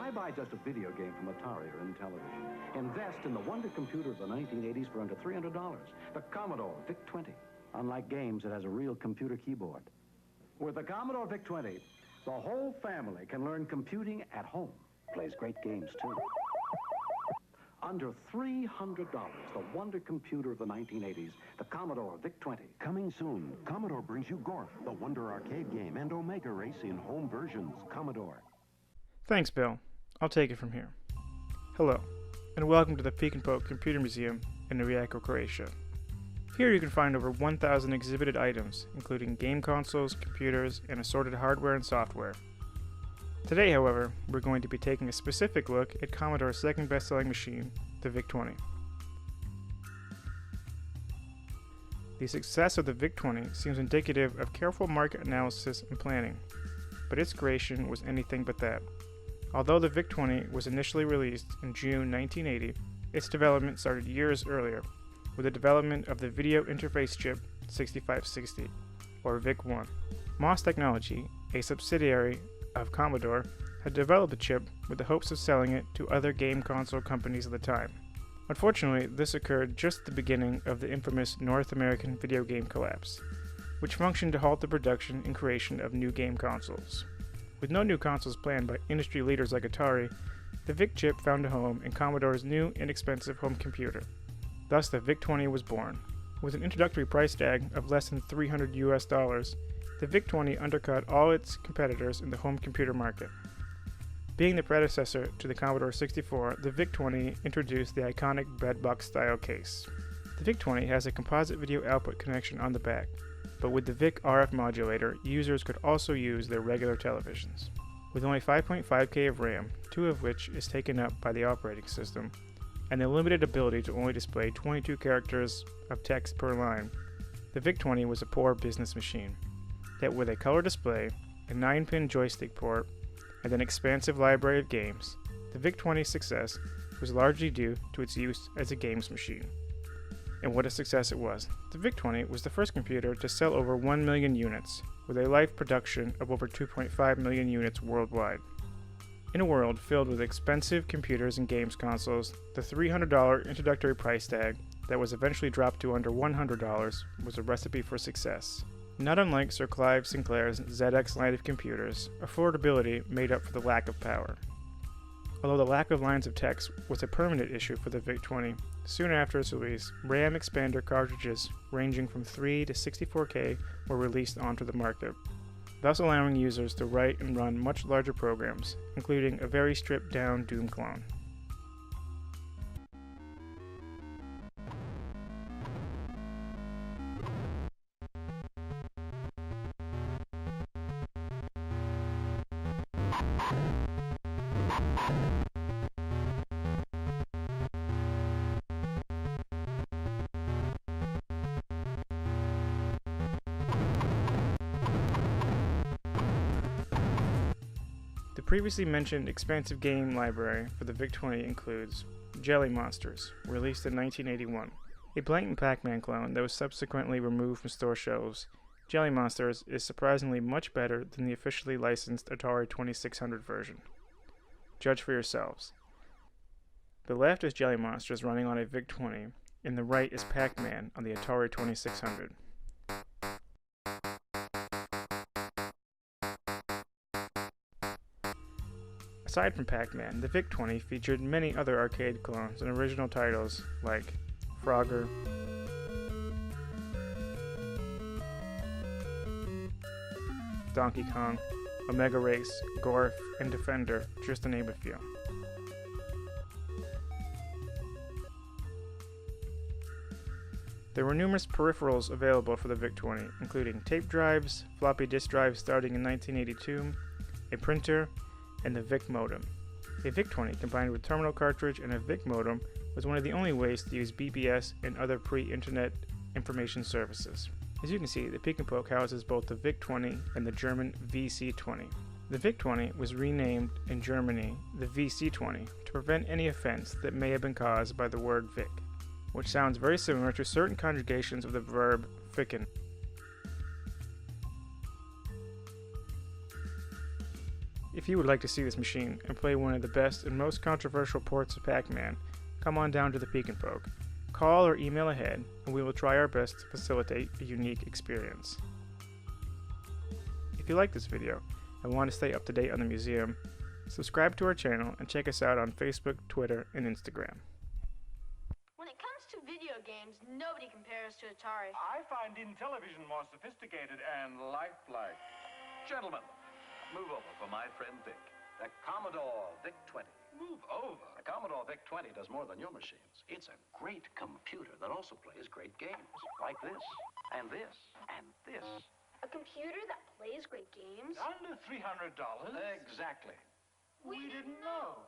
Why buy just a video game from Atari or Intellivision? Invest in the wonder computer of the 1980s for under $300. The Commodore VIC-20. Unlike games, it has a real computer keyboard. With the Commodore VIC-20, the whole family can learn computing at home. Plays great games, too. Under $300, the wonder computer of the 1980s, the Commodore VIC-20. Coming soon, Commodore brings you Gorf, the Wonder arcade game, and Omega Race in home versions. Commodore. Thanks, Bill. I'll take it from here. Hello, and welcome to the Peek&Poke Computer Museum in Rijeka, Croatia. Here you can find over 1,000 exhibited items, including game consoles, computers, and assorted hardware and software. Today, however, we're going to be taking a specific look at Commodore's second best-selling machine, the VIC-20. The success of the VIC-20 seems indicative of careful market analysis and planning, but its creation was anything but that. Although the VIC-20 was initially released in June 1980, its development started years earlier, with the development of the Video Interface Chip 6560, or VIC-1. MOS Technology, a subsidiary of Commodore, had developed the chip with the hopes of selling it to other game console companies at the time. Unfortunately, this occurred just at the beginning of the infamous North American video game collapse, which functioned to halt the production and creation of new game consoles. With no new consoles planned by industry leaders like Atari, the VIC chip found a home in Commodore's new, inexpensive home computer. Thus, the VIC-20 was born. With an introductory price tag of less than $300 US, the VIC-20 undercut all its competitors in the home computer market. Being the predecessor to the Commodore 64, the VIC-20 introduced the iconic breadbox-style case. The VIC-20 has a composite video output connection on the back, but with the VIC RF modulator, users could also use their regular televisions. With only 5.5K of RAM, 2 of which is taken up by the operating system, and the limited ability to only display 22 characters of text per line, the VIC-20 was a poor business machine. Yet with a color display, a 9-pin joystick port, and an expansive library of games, the VIC-20's success was largely due to its use as a games machine. And what a success it was. The VIC-20 was the first computer to sell over 1 million units, with a life production of over 2.5 million units worldwide. In a world filled with expensive computers and games consoles, the $300 introductory price tag that was eventually dropped to under $100 was a recipe for success. Not unlike Sir Clive Sinclair's ZX line of computers, affordability made up for the lack of power. Although the lack of lines of text was a permanent issue for the VIC-20, soon after its release, RAM expander cartridges ranging from 3 to 64K were released onto the market, thus allowing users to write and run much larger programs, including a very stripped-down Doom clone. The previously mentioned expansive game library for the VIC-20 includes Jelly Monsters, released in 1981. A blatant Pac-Man clone that was subsequently removed from store shelves, Jelly Monsters is surprisingly much better than the officially licensed Atari 2600 version. Judge for yourselves. The left is Jelly Monsters running on a VIC-20, and the right is Pac-Man on the Atari 2600. Aside from Pac-Man, the VIC-20 featured many other arcade clones and original titles like Frogger, Donkey Kong, Omega Race, Gorf, and Defender, just to name a few. There were numerous peripherals available for the VIC-20, including tape drives, floppy disk drives starting in 1982, a printer, and the VIC modem. A VIC-20 combined with terminal cartridge and a VIC modem was one of the only ways to use BBS and other pre-internet information services. As you can see, the Peek&Poke houses both the VIC-20 and the German VC-20. The VIC-20 was renamed in Germany the VC-20 to prevent any offense that may have been caused by the word VIC, which sounds very similar to certain conjugations of the verb ficken. If you would like to see this machine and play one of the best and most controversial ports of Pac-Man, come on down to the Peek&Poke. Call or email ahead, and we will try our best to facilitate a unique experience. If you like this video and want to stay up to date on the museum, subscribe to our channel and check us out on Facebook, Twitter, and Instagram. When it comes to video games, nobody compares to Atari. I find Intellivision more sophisticated and lifelike. Gentlemen, move over for my friend Vic. The Commodore VIC-20. Move over. The Commodore VIC-20 does more than your machines. It's a great computer that also plays great games. Like this, and this, and this. A computer that plays great games? Under $300? Exactly. We didn't know.